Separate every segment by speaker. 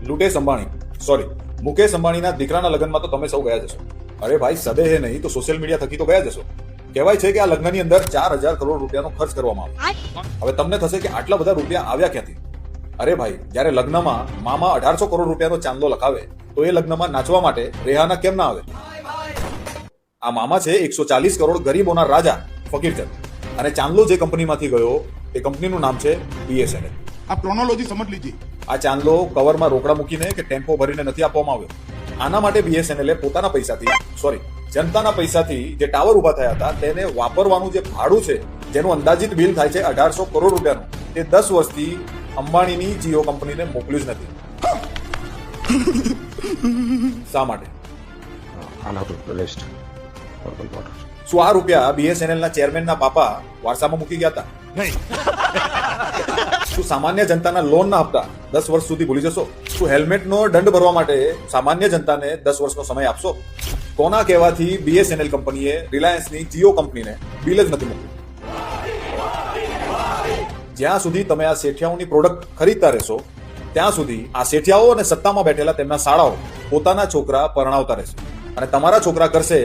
Speaker 1: લુટેશ અંબાણી મુકેશ અંબાણીના દીકરાના લગ્નમાં તો તમે સૌ ગયા જશો. અરે ભાઈ, સદેહે નહીં તો સોશિયલ મીડિયા થકી તો ગયા જશો. કહેવાય છે કે આ લગ્નની અંદર 4,000 કરોડ રૂપિયાનો ખર્ચ કરવામાં આવ્યો. હવે તમને થશે કે આટલા બધા રૂપિયા આવ્યા ક્યાંથી? અરે ભાઈ, જ્યારે લગ્નમાં મામા 1,800 કરોડ રૂપિયાનો ચાંદલો લખાવે તો એ લગ્નમાં નાચવા માટે રેહાના કેમ ના આવે? આ મામા છે 140 કરોડ ગરીબોના રાજા ફકીરચંદ, અને ચાંદલો જે કંપનીમાંથી ગયો એ કંપનીનું નામ છે BSNL.
Speaker 2: आप क्रोनोलॉजी समझ लीजिए.
Speaker 1: આ ચાંદલો કવરમાં રોકડા મૂકીને કે ટેમ્પો ભરીને નથી આપવામાં આવ્યો. આના માટે BSNL પોતાના પૈસાથી જનતાના પૈસાથી જે ટાવર ઉભા થયા હતા તેને વાપરવાનું જે ભાડું છે, જેનું અંદાજિત બિલ થાય છે 1,800 કરોડ રૂપિયાનું, તે 10 વર્ષથી અંબાણીની જીઓ કંપનીને મોકલ્યું જ નથી. શા માટે? શું આ રૂપિયા BSNL ના ચેરમેનના પાપા વારસામાં મૂકી ગયા હતા? શું સામાન્ય જનતાના લોનના હપ્તા 10 વર્ષ સુધી ભૂલી જશો? શું હેલ્મેટનો દંડ ભરવા માટે સામાન્ય જનતાને 10 વર્ષનો સમય આપશો? કોના કહેવાથી BSNL કંપનીએ રિલાયન્સની જીઓ કંપનીને બિલ જ નથી મોકલ્યું? જ્યાં સુધી તમે આ શેઠિયાઓની પ્રોડક્ટ ખરીદતા રહેશો ત્યાં સુધી આ શેઠિયાઓ અને સત્તામાં બેઠેલા તેમના શાળાઓ પોતાના છોકરા પરણાવતા રહેશે, અને તમારા છોકરા કરશે.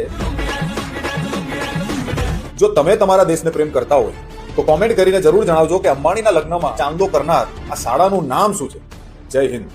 Speaker 1: જો તમે તમારા દેશને પ્રેમ કરતા હોય તો કોમેન્ટ કરીને જરૂર જણાવજો કે અંબાણીના લગ્નમાં ચાંદલો કરનાર આ શાળાનું નામ શું છે. જય હિન્દ.